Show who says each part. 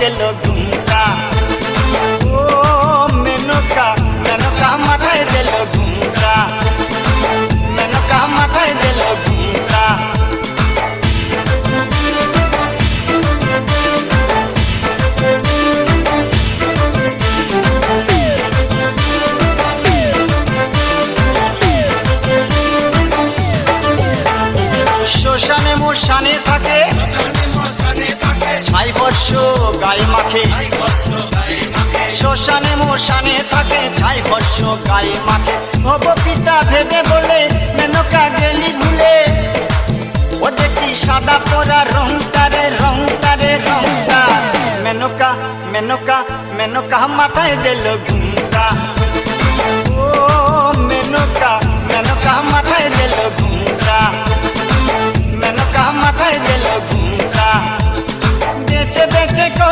Speaker 1: দিল ঘুমটা। ও মেনকা মেনকা মাথায় দিল ঘুমটা, মেনকা মাথায় দিল ঘুমটা। শ্মশানে মোশানে থাকে ছাই বর্ষ গায়ে মাখে, শ্মশানে মোশানে থাকে ছাই বর্ষ গায়ে মাখে। ভব পিতা ভেবে বলে মেনকা গেলি ভুলে, ও দেখি সাদা পরা রংটারে রংটারে রংটা। মেনকা মেনকা মেনকা মাথায় দিল ঘুমটা। ও মেনকা মেনকা মাথায় দিল ঘুমটা, মেনকা মাথায় দিল ঘুমটা। বেঁচে বেঁচে কর